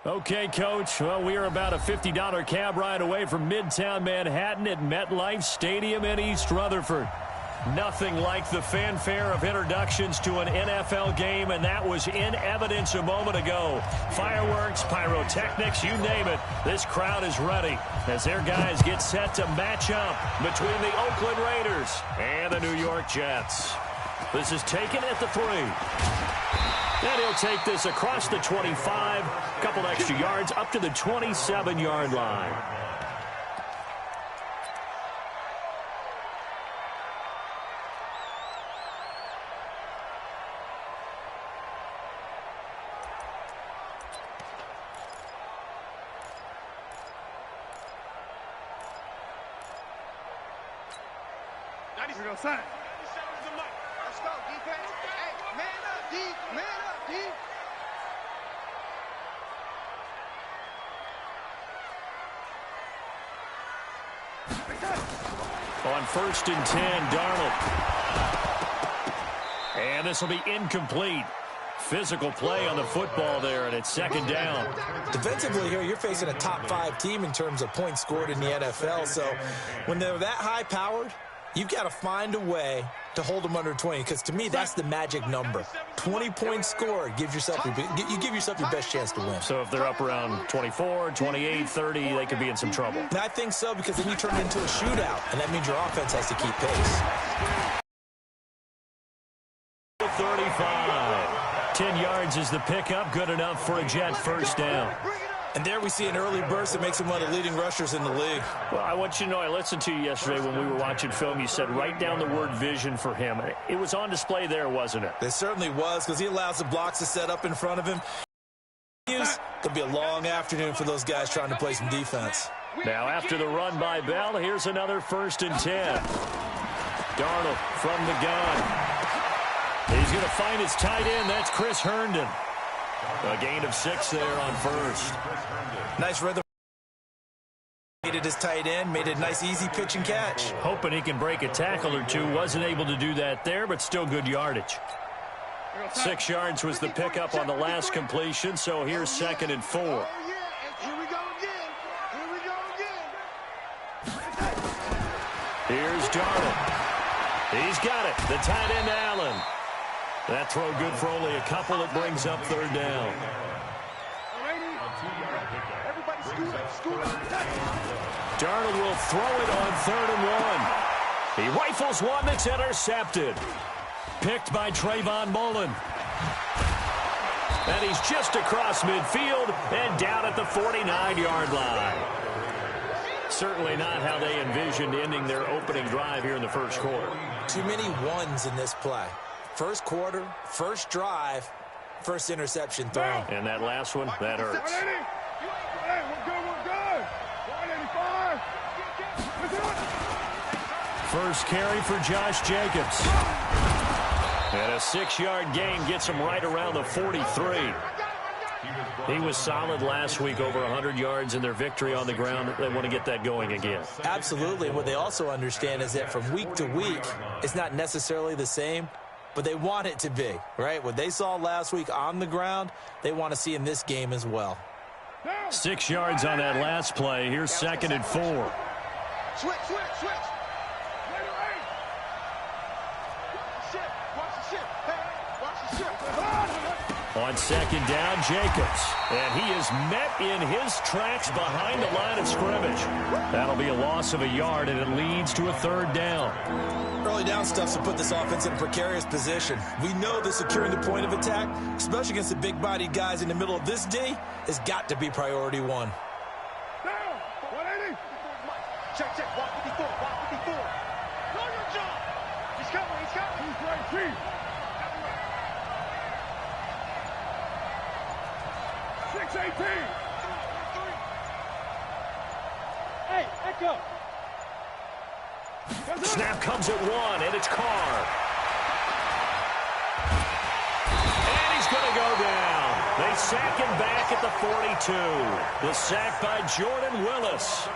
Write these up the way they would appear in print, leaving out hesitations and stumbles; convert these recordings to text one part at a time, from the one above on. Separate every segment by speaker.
Speaker 1: Okay, Coach. Well, we are about a $50 cab ride away from Midtown Manhattan at MetLife Stadium in East Rutherford. Nothing like the fanfare of introductions to an NFL game, and that was in evidence a moment ago. Fireworks, pyrotechnics, you name it. This crowd is ready as their guys get set to match up between the Oakland Raiders and the New York Jets. This is taken at the 3. And he'll take this across the 25, a couple extra yards up to the 27-yard line.
Speaker 2: Here we go, son. Let's go, defense. Hey, man up, D. Man up, D.
Speaker 1: On 1st and 10, Darnold. And this will be incomplete. Physical play on the football there, and it's 2nd down.
Speaker 3: Defensively here, you're facing a top 5 team in terms of points scored in the NFL. So when they're that high-powered, you've got to find a way to hold them under 20, because to me, that's the magic number. 20 points scored, you give yourself your best chance to win.
Speaker 1: So if they're up around 24, 28, 30, they could be in some trouble.
Speaker 3: And I think so, because then you turn it into a shootout, and that means your offense has to keep pace.
Speaker 1: 35. 10 yards is the pickup, good enough for a Jet first down.
Speaker 3: And there we see an early burst that makes him one of the leading rushers in the league.
Speaker 1: Well, I want you to know, I listened to you yesterday when we were watching film. You said write down the word vision for him. It was on display there, wasn't it?
Speaker 3: It certainly was, because he allows the blocks to set up in front of him. It'll be a long afternoon for those guys trying to play some defense.
Speaker 1: Now, after the run by Bell, here's another 1st and 10. Darnold from the gun. He's going to find his tight end. That's Chris Herndon. A gain of 6 there on 1st.
Speaker 3: Nice rhythm. Made it his tight end. Made it a nice, easy pitch and catch.
Speaker 1: Hoping he can break a tackle or two. Wasn't able to do that there, but still good yardage. 6 yards was the pickup on the last completion, so here's 2nd and 4.
Speaker 2: Here we go again. Here we go again.
Speaker 1: Here's Darnold. He's got it. The tight end, Allen. That throw good for only a couple. It brings up 3rd down. Darnold will throw it on 3rd and 1. He rifles one that's intercepted. Picked by Trayvon Mullen. And he's just across midfield and down at the 49-yard line. Certainly not how they envisioned ending their opening drive here in the 1st quarter.
Speaker 3: Too many ones in this play. 1st quarter, 1st drive, 1st interception thrown.
Speaker 1: And that last one, that hurts.
Speaker 2: Hey, we're good. 185.
Speaker 1: 1st carry for Josh Jacobs. And a 6-yard gain gets him right around the 43. He was solid last week, over 100 yards in their victory on the ground. They want to get that going again.
Speaker 3: Absolutely. What they also understand is that from week to week, it's not necessarily the same, but they want it to be, right? What they saw last week on the ground, they want to see in this game as well.
Speaker 1: 6 yards on that last play. Here's 2nd and 4.
Speaker 2: Switch.
Speaker 1: On 2nd down, Jacobs. And he is met in his tracks behind the line of scrimmage. That'll be a loss of a yard, and it leads to a 3rd down.
Speaker 3: Early down stuff to put this offense in a precarious position. We know that securing the point of attack, especially against the big-bodied guys in the middle of this D, has got to be priority 1.
Speaker 2: Down. 180. Check. 154. Know your job. He's coming. Who's right, Chief? 618. Hey, echo.
Speaker 1: Snap comes at 1, and it's Carr. And he's going to go down. They sack him back at the 42. The sack by Jordan Willis.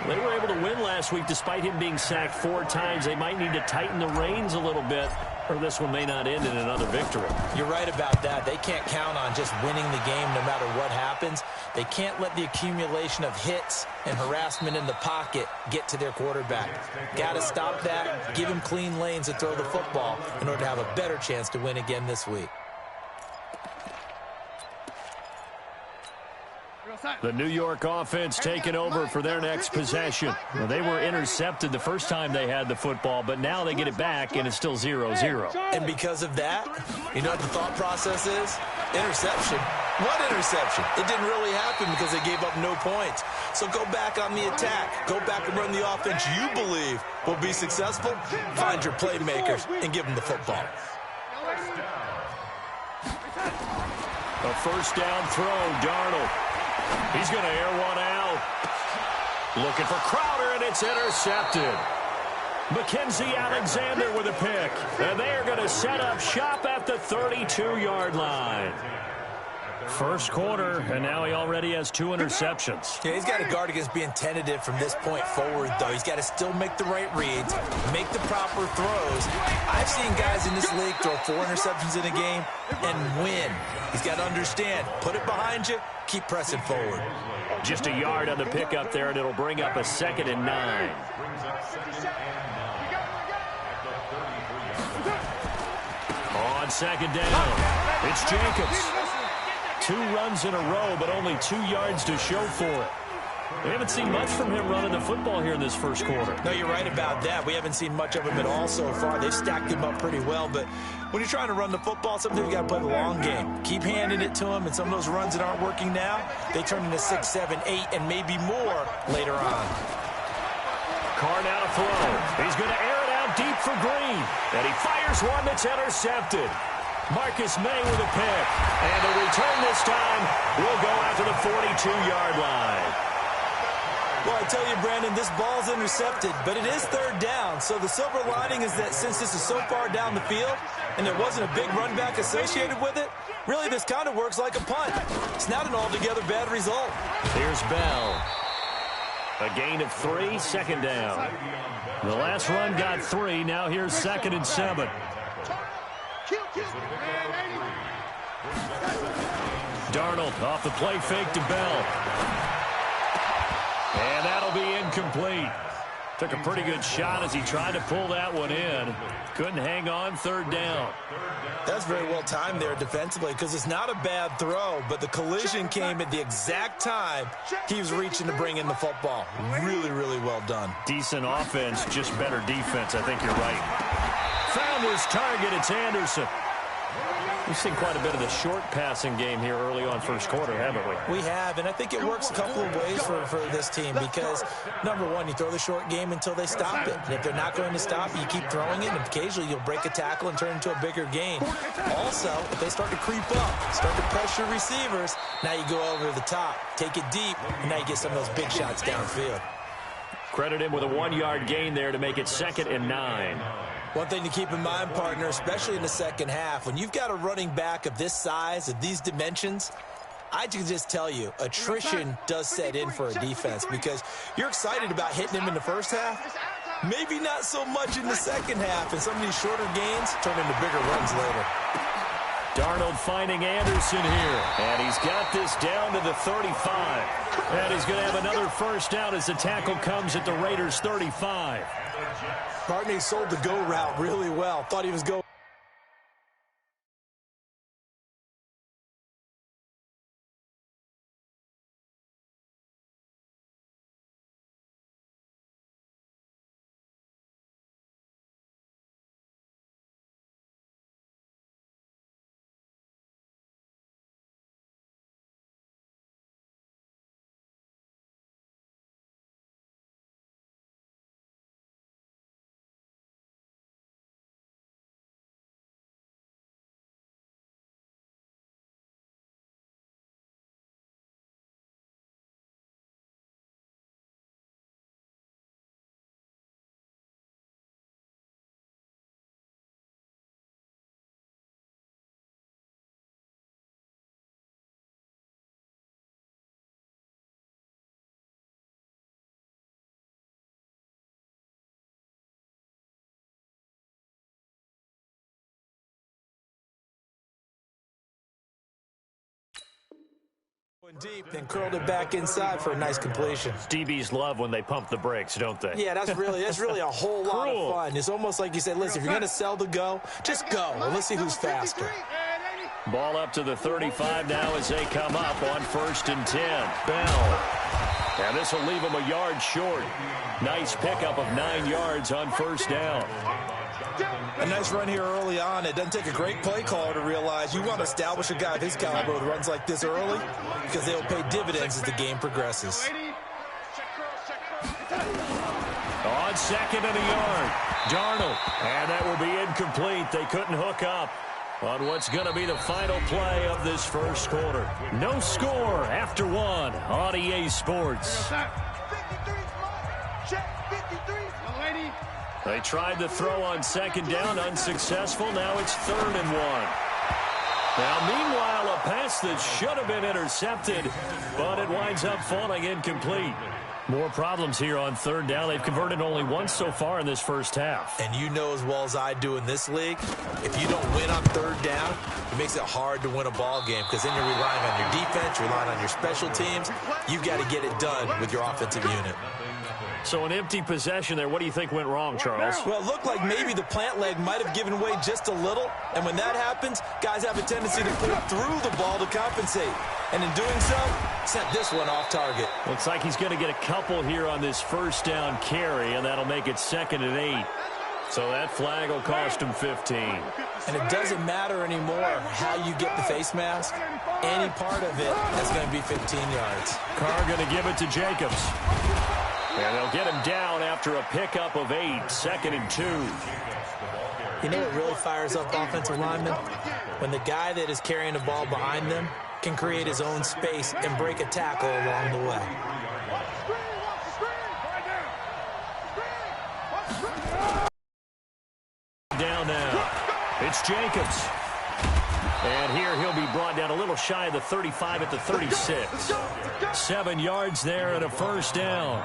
Speaker 1: They were able to win last week despite him being sacked 4 times. They might need to tighten the reins a little bit Or this one may not end in another victory.
Speaker 3: You're right about that. They can't count on just winning the game no matter what happens. They can't let the accumulation of hits and harassment in the pocket get to their quarterback. Got to stop that, give him clean lanes to throw the football in order to have a better chance to win again this week.
Speaker 1: The New York offense taking over for their next possession. Well, they were intercepted the first time they had the football, but now they get it back, and it's still 0-0.
Speaker 3: And because of that, you know what the thought process is? Interception. What interception? It didn't really happen because they gave up no points. So go back on the attack. Go back and run the offense you believe will be successful. Find your playmakers and give them the football.
Speaker 1: A first down throw, Darnold. He's going to air one out. Looking for Crowder, and it's intercepted. Mackenzie Alexander with a pick. And they are going to set up shop at the 32-yard line. First quarter, and now he already has 2 interceptions.
Speaker 3: Yeah, he's got to guard against being tentative from this point forward, though. He's got to still make the right reads, make the proper throws. I've seen guys in this league throw 4 interceptions in a game and win. He's got to understand, put it behind you, keep pressing forward.
Speaker 1: Just a yard on the pickup there, and it'll bring up a 2nd and 9. On 2nd down, it's Jacobs. 2 runs in a row, but only 2 yards to show for it. We haven't seen much from him running the football here in this first quarter.
Speaker 3: No, you're right about that. We haven't seen much of him at all so far. They've stacked him up pretty well, but when you're trying to run the football, sometimes you got to play the long game. Keep handing it to him, and some of those runs that aren't working now, they turn into 6, 7, 8, and maybe more later on.
Speaker 1: Carr now to throw. He's going to air it out deep for Green, and he fires one that's intercepted. Marcus May with a pick. And the return this time will go out to the 42-yard line.
Speaker 3: Well, I tell you, Brandon, this ball's intercepted, but it is 3rd down. So the silver lining is that since this is so far down the field and there wasn't a big run back associated with it, really this kind of works like a punt. It's not an altogether bad result.
Speaker 1: Here's Bell. A gain of 3, 2nd down. The last run got 3. Now here's 2nd and 7. Darnold off the play fake to Bell. And that'll be incomplete. Took a pretty good shot as he tried to pull that one in. Couldn't hang on, 3rd down.
Speaker 3: That's very well timed there defensively because it's not a bad throw, but the collision came at the exact time he was reaching to bring in the football. Really, really well done.
Speaker 1: Decent offense, just better defense. I think you're right. Found his target. It's Anderson. We've seen quite a bit of the short passing game here early on first quarter, haven't we?
Speaker 3: We have, and I think it works a couple of ways for this team because, number one, you throw the short game until they stop it. And if they're not going to stop it, you keep throwing it, and occasionally you'll break a tackle and turn it into a bigger gain. Also, if they start to creep up, start to pressure receivers, now you go over the top, take it deep, and now you get some of those big shots downfield.
Speaker 1: Credit him with a 1-yard gain there to make it 2nd and 9.
Speaker 3: One thing to keep in mind, partner, especially in the second half, when you've got a running back of this size, of these dimensions, I can just tell you, attrition does set in for a defense because you're excited about hitting him in the first half, maybe not so much in the second half, and some of these shorter gains turn into bigger runs later.
Speaker 1: Darnold finding Anderson here, and he's got this down to the 35. And he's going to have another first down as the tackle comes at the Raiders' 35.
Speaker 3: Partner, he sold the go route really well. Thought he was going. Deep, then curled it back inside for a nice completion.
Speaker 1: DBs love when they pump the brakes, don't they?
Speaker 3: Yeah, that's really a whole lot of fun. It's almost like you say, listen, if you're going to sell the go, just go, and let's see who's faster.
Speaker 1: Ball up to the 35 now as they come up on 1st and 10. Bell. And this will leave them a yard short. Nice pickup of 9 yards on 1st down.
Speaker 3: A nice run here early on. It doesn't take a great play caller to realize you want to establish a guy of his caliber with runs like this early because they'll pay dividends as the game progresses.
Speaker 1: On 2nd and a yard, Darnold. And that will be incomplete. They couldn't hook up on what's going to be the final play of this first quarter. No score after 1 on EA Sports. They tried to throw on 2nd down, unsuccessful. Now it's 3rd and 1. Now, meanwhile, a pass that should have been intercepted, but it winds up falling incomplete. More problems here on 3rd down. They've converted only once so far in this first half.
Speaker 3: And you know as well as I do in this league, if you don't win on 3rd down, it makes it hard to win a ball game because then you're relying on your defense, you're relying on your special teams. You've got to get it done with your offensive unit.
Speaker 1: So an empty possession there. What do you think went wrong, Charles?
Speaker 3: Well, it looked like maybe the plant leg might have given way just a little. And when that happens, guys have a tendency to pull through the ball to compensate. And in doing so, sent this one off target.
Speaker 1: Looks like he's going to get a couple here on this 1st down carry, and that'll make it 2nd and 8. So that flag will cost him 15.
Speaker 3: And it doesn't matter anymore how you get the face mask. Any part of it is going to be 15 yards.
Speaker 1: Carr going to give it to Jacobs. And they'll get him down after a pickup of 8, 2nd and 2.
Speaker 3: You know what really fires up offensive linemen? When the guy that is carrying the ball behind them can create his own space and break a tackle along the way.
Speaker 1: Down now. It's Jacobs. And here he'll be brought down a little shy of the 35 at the 36. 7 yards there and a 1st down.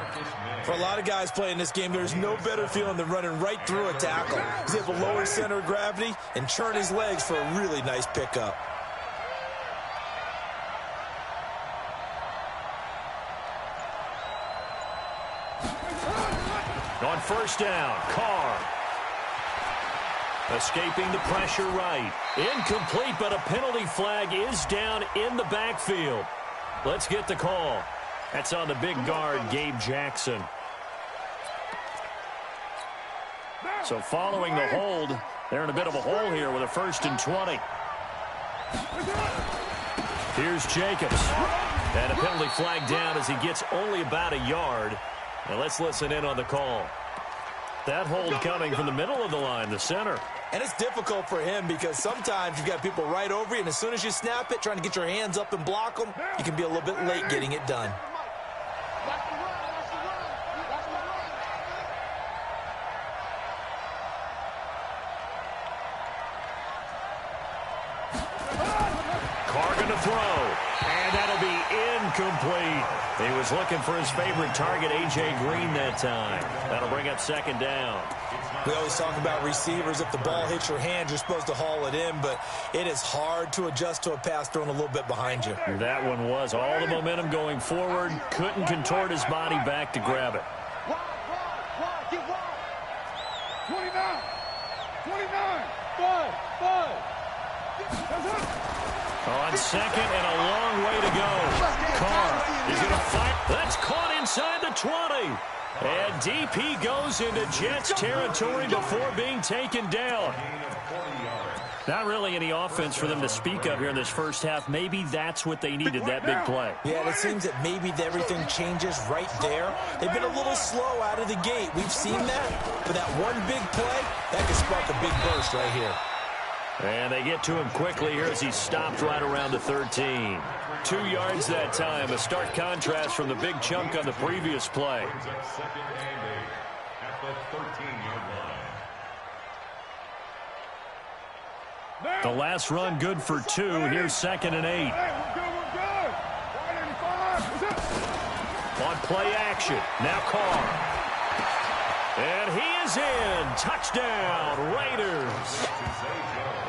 Speaker 3: For a lot of guys playing this game, there's no better feeling than running right through a tackle. He's able to lower his center of gravity and churn his legs for a really nice pickup.
Speaker 1: On 1st down, Carr. Escaping the pressure right. Incomplete, but a penalty flag is down in the backfield. Let's get the call. That's on the big guard, Gabe Jackson. So following the hold, they're in a bit of a hole here with a 1st and 20. Here's Jacobs. And a penalty flag down as he gets only about a yard. Now let's listen in on the call. That hold coming from the middle of the line, the center.
Speaker 3: And it's difficult for him because sometimes you've got people right over you, and as soon as you snap it, trying to get your hands up and block them, you can be a little bit late getting it done.
Speaker 1: Carr going to throw, and that'll be incomplete. He was looking for his favorite target, A.J. Green, that time. That'll bring up 2nd down.
Speaker 3: We always talk about receivers. If the ball hits your hand, you're supposed to haul it in, but it is hard to adjust to a pass thrown a little bit behind you.
Speaker 1: That one was all the momentum going forward. Couldn't contort his body back to grab it.
Speaker 2: 29. 29. 5.
Speaker 1: On 2nd and a long way to go. Carr is going to fight. That's caught inside the 20. And DP goes into Jets territory before being taken down. Not really any offense for them to speak of here in this first half. Maybe that's what they needed, that big play.
Speaker 3: Yeah, it seems that maybe everything changes right there. They've been a little slow out of the gate. We've seen that. But that one big play, that could spark a big burst right here.
Speaker 1: And they get to him quickly here as he stopped right around the 13. 2 yards that time. A stark contrast from the big chunk on the previous play. The last run good for 2. Here's 2nd and 8. On play action. Now Carr. And he is in. Touchdown, Raiders.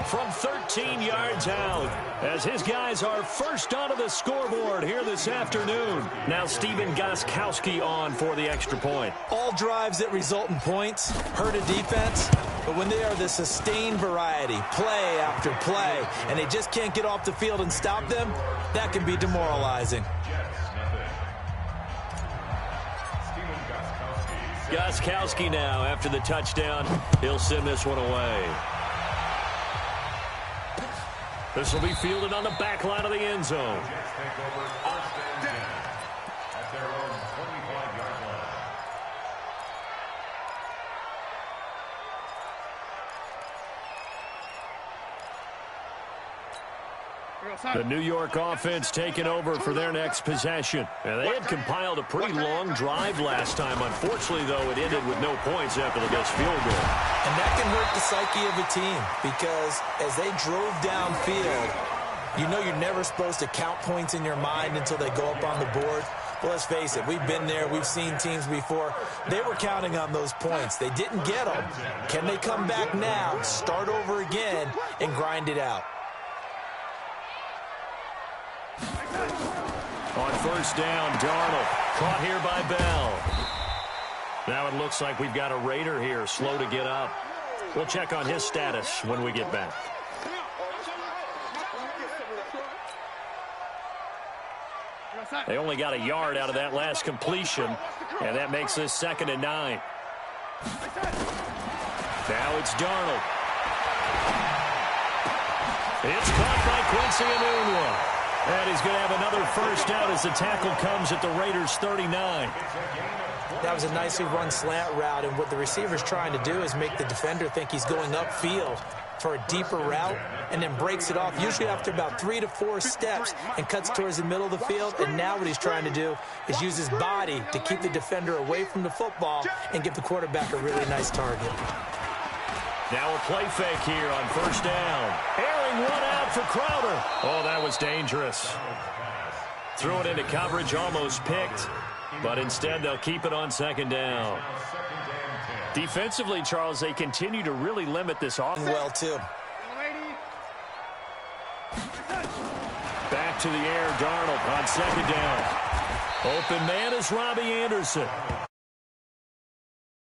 Speaker 1: From 13 yards out, as his guys are first onto the scoreboard here this afternoon. Now Stephen Gostkowski on for the extra point.
Speaker 3: All drives that result in points hurt a defense, but when they are the sustained variety, play after play, and they just can't get off the field and stop them, that can be demoralizing.
Speaker 1: Gostkowski now after the touchdown. He'll send this one away. This will be fielded on the back line of the end zone. The New York offense taking over for their next possession. And they had compiled a pretty long drive last time. Unfortunately, though, it ended with no points after the missed field goal.
Speaker 3: And that can hurt the psyche of a team because as they drove downfield, you know you're never supposed to count points in your mind until they go up on the board. Well, let's face it, we've been there. We've seen teams before. They were counting on those points. They didn't get them. Can they come back now, start over again, and grind it out?
Speaker 1: On first down, Darnold caught here by Bell. Now it looks like we've got a Raider here, slow to get up. We'll check on his status when we get back. They only got a yard out of that last completion, and that makes this 2nd and 9. Now it's Darnold. It's caught by Quincy Enunwa. And he's going to have another first down as the tackle comes at the Raiders' 39.
Speaker 3: That was a nicely run slant route, and what the receiver's trying to do is make the defender think he's going upfield for a deeper route and then breaks it off, usually after about 3 to 4 steps, and cuts towards the middle of the field. And now what he's trying to do is use his body to keep the defender away from the football and give the quarterback a really nice target.
Speaker 1: Now a play fake here on first down. Airing one out for Crowder. Oh, that was dangerous. Threw it into coverage, almost picked, but instead they'll keep it on 2nd down. Defensively, Charles, they continue to really limit this offense.
Speaker 3: Well, too.
Speaker 1: Back to the air, Darnold on 2nd down. Open man is Robbie Anderson.